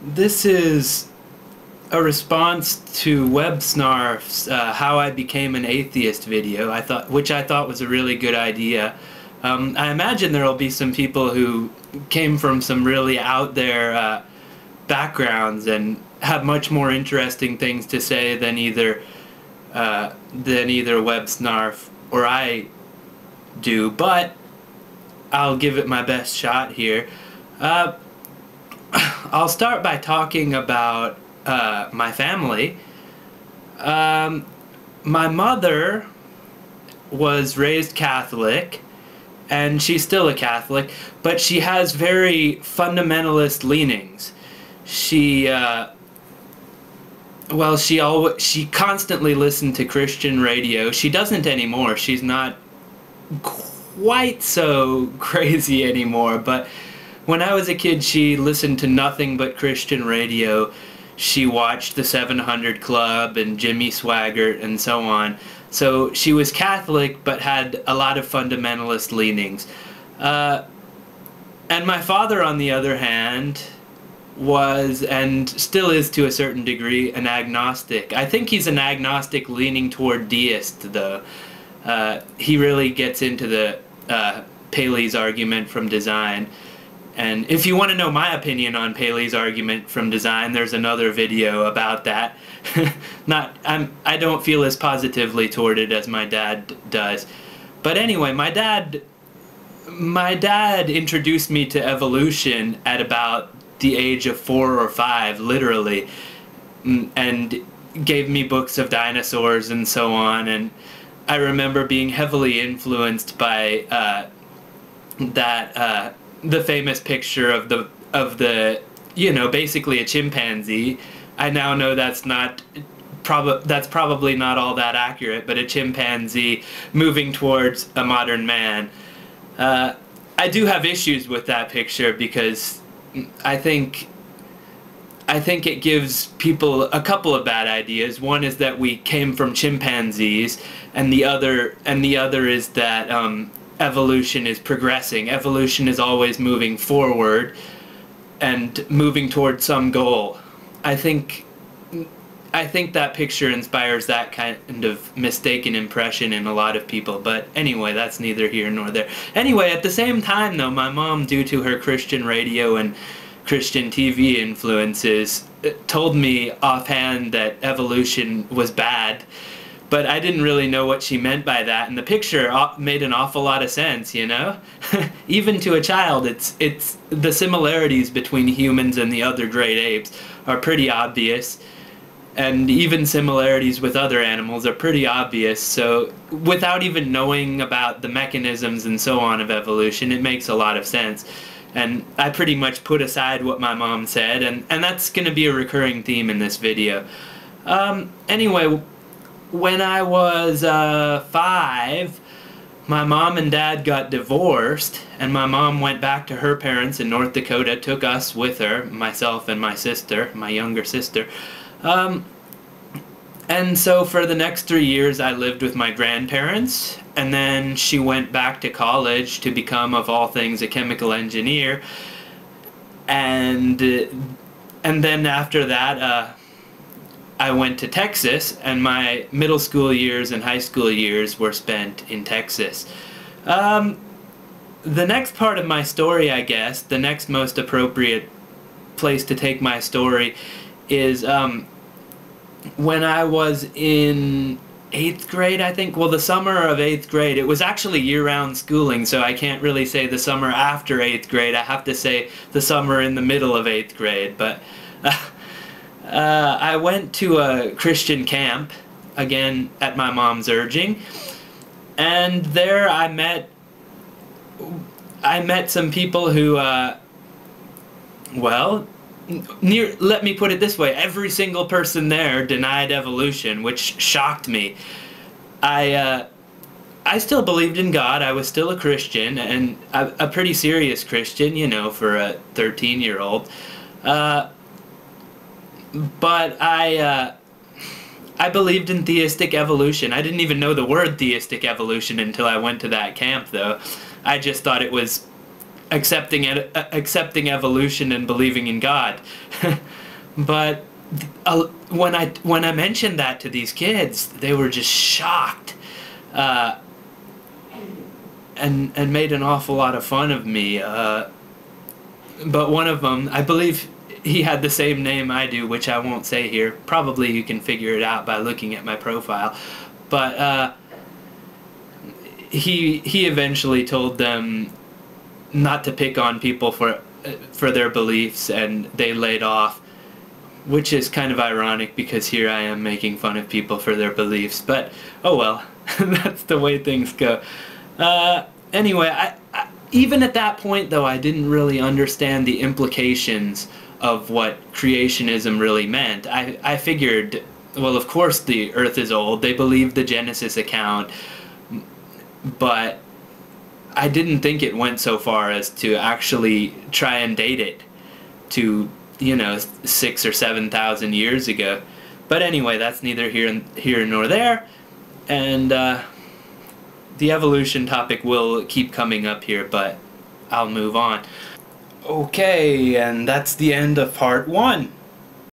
This is a response to websnarf's "How I Became an Atheist" video. Which I thought was a really good idea. I imagine there will be some people who came from some really out there backgrounds and have much more interesting things to say than either websnarf or I do. But I'll give it my best shot here. I'll start by talking about my family. My mother was raised Catholic, and she's still a Catholic, but she has very fundamentalist leanings. She constantly listened to Christian radio. She doesn't anymore. She's not quite so crazy anymore, but when I was a kid, she listened to nothing but Christian radio. She watched the 700 Club and Jimmy Swaggart and so on. So she was Catholic, but had a lot of fundamentalist leanings. And my father, on the other hand, was, and still is to a certain degree, an agnostic. I think he's an agnostic leaning toward deist, though. He really gets into the Paley's argument from design. And if you want to know my opinion on Paley's argument from design, there's another video about that. I don't feel as positively toward it as my dad does. But anyway, my dad introduced me to evolution at about the age of 4 or 5, literally, and gave me books of dinosaurs and so on. And I remember being heavily influenced by the famous picture of the basically a chimpanzee. I now know that's probably not all that accurate, but a chimpanzee moving towards a modern man. I do have issues with that picture because I think it gives people a couple of bad ideas. One is that we came from chimpanzees, and the other is that evolution is progressing. Evolution is always moving forward and moving towards some goal. I think that picture inspires that kind of mistaken impression in a lot of people. But anyway, that's neither here nor there. Anyway, at the same time, though, my mom, due to her Christian radio and Christian TV influences, told me offhand that evolution was bad. But I didn't really know what she meant by that, and the picture made an awful lot of sense, you know? Even to a child, it's the similarities between humans and the other great apes are pretty obvious, and even similarities with other animals are pretty obvious, so without even knowing about the mechanisms and so on of evolution, it makes a lot of sense. And I pretty much put aside what my mom said, and that's going to be a recurring theme in this video. Anyway, when I was 5, my mom and dad got divorced, and my mom went back to her parents in North Dakota, took us with her, myself and my sister, my younger sister. And so for the next 3 years I lived with my grandparents, and then she went back to college to become, of all things, a chemical engineer. And then after that, I went to Texas, and my middle school years and high school years were spent in Texas. The next part of my story, I guess, the next most appropriate place to take my story is when I was in 8th grade, I think. Well, the summer of 8th grade. It was actually year-round schooling, so I can't really say the summer after 8th grade. I have to say the summer in the middle of 8th grade, but I went to a Christian camp, again at my mom's urging, and there I met some people who, let me put it this way, every single person there denied evolution, which shocked me. I still believed in God. I was still a Christian, and a pretty serious Christian, you know, for a 13-year-old. But I believed in theistic evolution. I didn't even know the word theistic evolution until I went to that camp, though. I just thought it was accepting evolution and believing in God. But when I mentioned that to these kids, they were just shocked, and made an awful lot of fun of me. But one of them, I believe he had the same name I do, which I won't say here. Probably you can figure it out by looking at my profile. But he eventually told them not to pick on people for their beliefs, and they laid off, which is kind of ironic because here I am making fun of people for their beliefs. But oh well, that's the way things go. Anyway, I even at that point, though, I didn't really understand the implications of what creationism really meant. I figured, well, of course the Earth is old. They believed the Genesis account, but I didn't think it went so far as to actually try and date it to, 6,000 or 7,000 years ago. But anyway, that's neither here nor there, and the evolution topic will keep coming up here, but I'll move on. Okay, and that's the end of part 1.